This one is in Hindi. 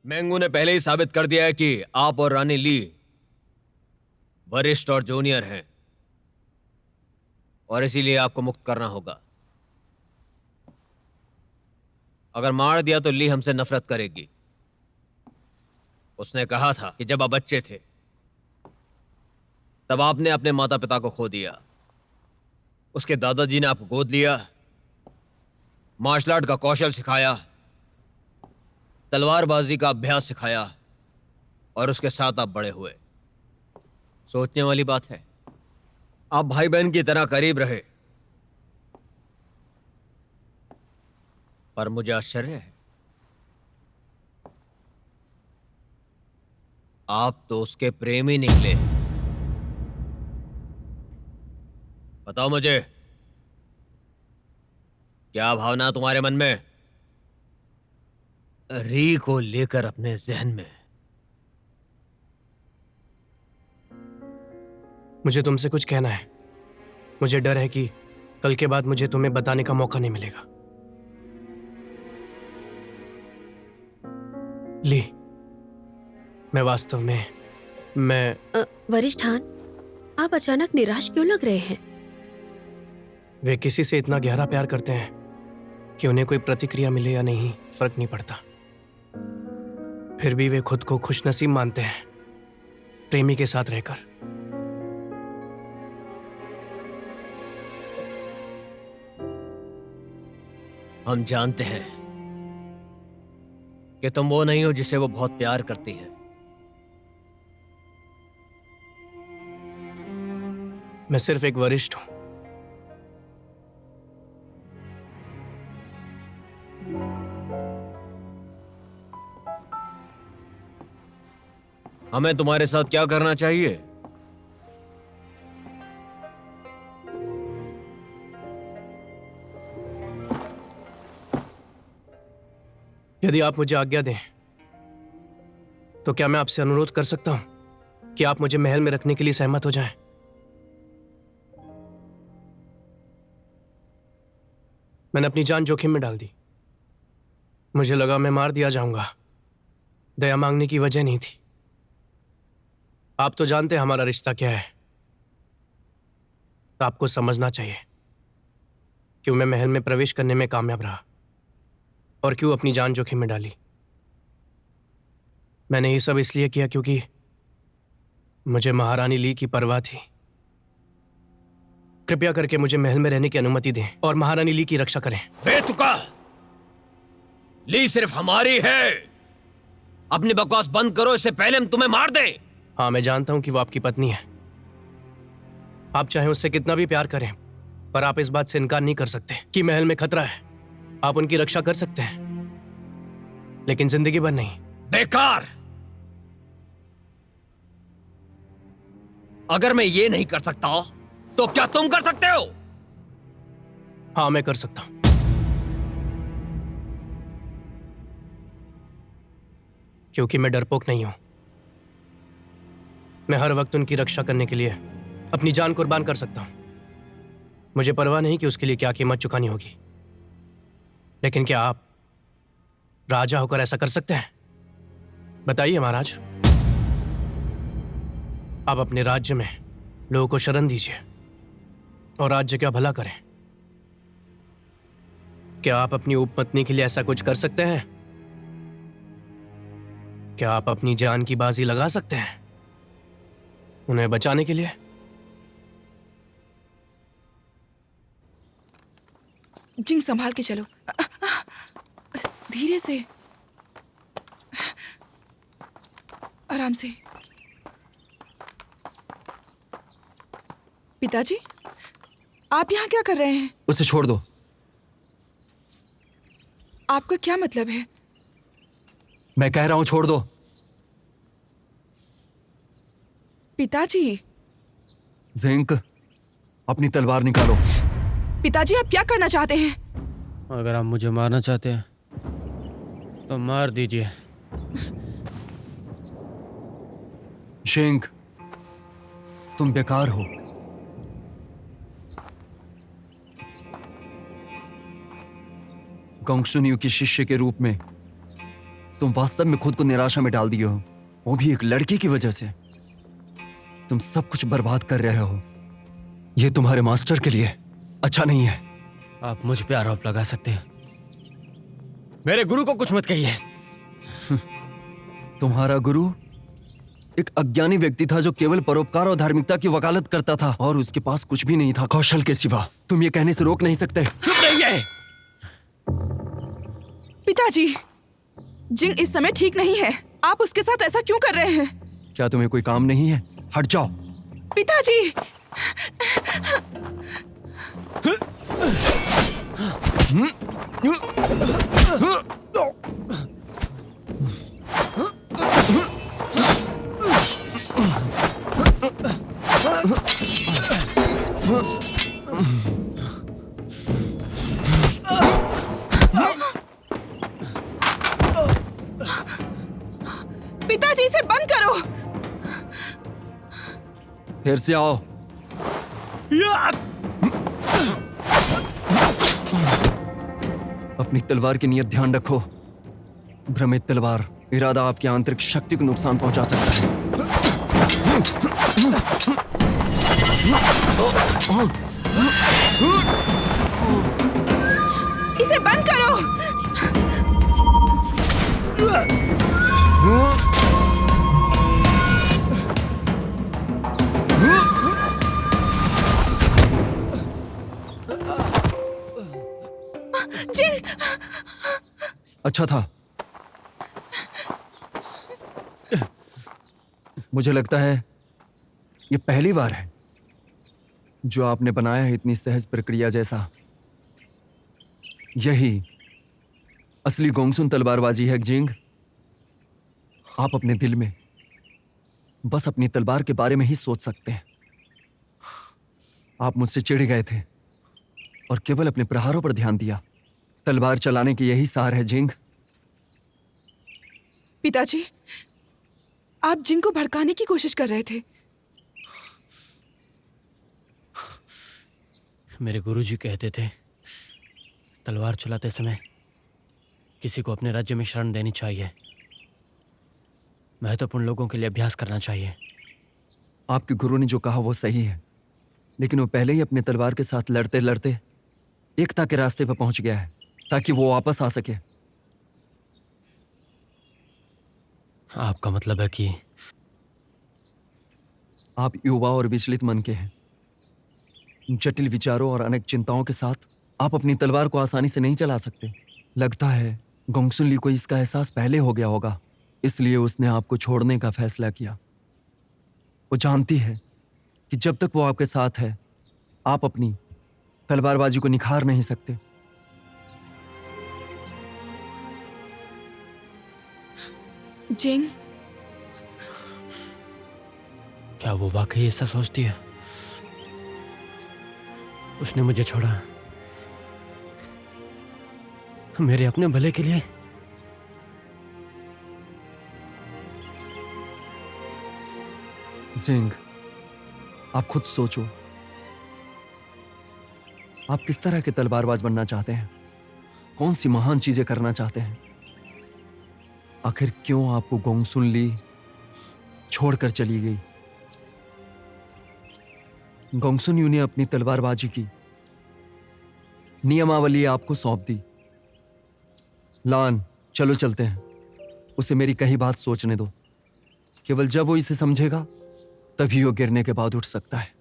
मेंगू ने पहले ही साबित कर दिया है कि आप और रानी ली वरिष्ठ और जूनियर हैं और इसीलिए आपको मुक्त करना होगा। अगर मार दिया तो ली हमसे नफरत करेगी। उसने कहा था कि जब आप बच्चे थे तब आपने अपने माता पिता को खो दिया। उसके दादाजी ने आपको गोद लिया, मार्शल आर्ट का कौशल सिखाया, तलवारबाजी का अभ्यास सिखाया और उसके साथ आप बड़े हुए। सोचने वाली बात है, आप भाई बहन की तरह करीब रहे, पर मुझे आश्चर्य है आप तो उसके प्रेमी निकले। बताओ मुझे, क्या भावना तुम्हारे मन में री को लेकर अपने जहन में? मुझे तुमसे कुछ कहना है। मुझे डर है कि कल के बाद मुझे तुम्हें बताने का मौका नहीं मिलेगा। ली, मैं वास्तव में वरिष्ठ हान, आप अचानक निराश क्यों लग रहे हैं? वे किसी से इतना गहरा प्यार करते हैं कि उन्हें कोई प्रतिक्रिया मिले या नहीं फर्क नहीं पड़ता। फिर भी वे खुद को खुशनसीब मानते हैं प्रेमी के साथ रहकर। हम जानते हैं कि तुम वो नहीं हो जिसे वो बहुत प्यार करती है। मैं सिर्फ एक वरिष्ठ हूं। हमें तुम्हारे साथ क्या करना चाहिए? यदि आप मुझे आज्ञा दें तो क्या मैं आपसे अनुरोध कर सकता हूं कि आप मुझे महल में रखने के लिए सहमत हो जाएं? मैंने अपनी जान जोखिम में डाल दी। मुझे लगा मैं मार दिया जाऊंगा। दया मांगने की वजह नहीं थी। आप तो जानते हैं हमारा रिश्ता क्या है। तो आपको समझना चाहिए क्यों मैं महल में प्रवेश करने में कामयाब रहा और क्यों अपनी जान जोखिम में डाली। मैंने ये सब इसलिए किया क्योंकि मुझे महारानी ली की परवाह थी। कृपया करके मुझे महल में रहने की अनुमति दें और महारानी ली की रक्षा करें। बेतुका, ली सिर्फ हमारी है। अपनी बकवास बंद करो, इससे पहले हम तुम्हें मार दें। हाँ, मैं जानता हूं कि वो आपकी पत्नी है। आप चाहे उससे कितना भी प्यार करें, पर आप इस बात से इनकार नहीं कर सकते कि महल में खतरा है। आप उनकी रक्षा कर सकते हैं, लेकिन जिंदगी भर नहीं। बेकार। अगर मैं ये नहीं कर सकता तो क्या तुम कर सकते हो? हाँ, मैं कर सकता हूं। क्योंकि मैं डरपोक नहीं हूं। मैं हर वक्त उनकी रक्षा करने के लिए अपनी जान कुर्बान कर सकता हूं। मुझे परवाह नहीं कि उसके लिए क्या कीमत चुकानी होगी। लेकिन क्या आप राजा होकर ऐसा कर सकते हैं? बताइए महाराज। आप अपने राज्य में लोगों को शरण दीजिए और राज्य का भला करें। क्या आप अपनी उपपत्नी के लिए ऐसा कुछ कर सकते हैं? क्या आप अपनी जान की बाजी लगा सकते हैं उन्हें बचाने के लिए? जिंग, संभाल के चलो। धीरे से, आराम से। पिताजी, आप यहाँ क्या कर रहे हैं? उसे छोड़ दो। आपका क्या मतलब है? मैं कह रहा हूं छोड़ दो। पिताजी। जिंक, अपनी तलवार निकालो। पिताजी, आप क्या करना चाहते हैं? अगर आप मुझे मारना चाहते हैं तो मार दीजिए। शेंग, तुम बेकार हो। गोंगसुनियू के शिष्य के रूप में तुम वास्तव में खुद को निराशा में डाल दिए हो, वो भी एक लड़की की वजह से। तुम सब कुछ बर्बाद कर रहे हो। ये तुम्हारे मास्टर के लिए अच्छा नहीं है। आप मुझ पे आरोप लगा सकते हैं, मेरे गुरु को कुछ मत कहिए। तुम्हारा गुरु एक अज्ञानी व्यक्ति था जो केवल परोपकार और धार्मिकता की वकालत करता था, और उसके पास कुछ भी नहीं था कौशल के सिवा। तुम ये कहने से रोक नहीं सकते। चुप रहिए। पिताजी, जिंग इस समय ठीक नहीं है। आप उसके साथ ऐसा क्यों कर रहे हैं? क्या तुम्हें कोई काम नहीं है? हट जाओ। पिताजी! पिताजी, इसे बंद करो। फिर से आओ। अपनी तलवार की नियत ध्यान रखो। भ्रमित तलवार इरादा आपकी आंतरिक शक्ति को नुकसान पहुंचा सकता है। इसे बंद करो। जिंग! अच्छा था। मुझे लगता है ये पहली बार है जो आपने बनाया है इतनी सहज प्रक्रिया जैसा। यही असली गोंगसुन तलवारबाजी है जिंग। आप अपने दिल में बस अपनी तलवार के बारे में ही सोच सकते हैं। आप मुझसे चिढ़ गए थे और केवल अपने प्रहारों पर ध्यान दिया। तलवार चलाने की यही सार है जिंग। पिताजी, आप जिंग को भड़काने की कोशिश कर रहे थे। मेरे गुरुजी कहते थे तलवार चलाते समय किसी को अपने राज्य में शरण देनी चाहिए, महत्वपूर्ण लोगों के लिए अभ्यास करना चाहिए। आपके गुरु ने जो कहा वो सही है, लेकिन वो पहले ही अपने तलवार के साथ लड़ते लड़ते एकता के रास्ते पर पहुंच गया है ताकि वो वापस आ सके। आपका मतलब है कि आप युवा और विचलित मन के हैं। जटिल विचारों और अनेक चिंताओं के साथ आप अपनी तलवार को आसानी से नहीं चला सकते। लगता है गोंगसुन ली को इसका एहसास पहले हो गया होगा, इसलिए उसने आपको छोड़ने का फैसला किया। वो जानती है कि जब तक वो आपके साथ है आप अपनी तलवारबाजी को निखार नहीं सकते। जिंग, क्या वो वाकई ऐसा सोचती है? उसने मुझे छोड़ा मेरे अपने भले के लिए। जिंग, आप खुद सोचो, आप किस तरह के तलवारबाज बनना चाहते हैं? कौन सी महान चीजें करना चाहते हैं? आखिर क्यों आपको गोंगसुन ली छोड़कर चली गई? गोंगसुन यू ने अपनी तलवारबाजी की नियमावली आपको सौंप दी। लान, चलो चलते हैं। उसे मेरी कही बात सोचने दो। केवल जब वो इसे समझेगा तभी वो गिरने के बाद उठ सकता है।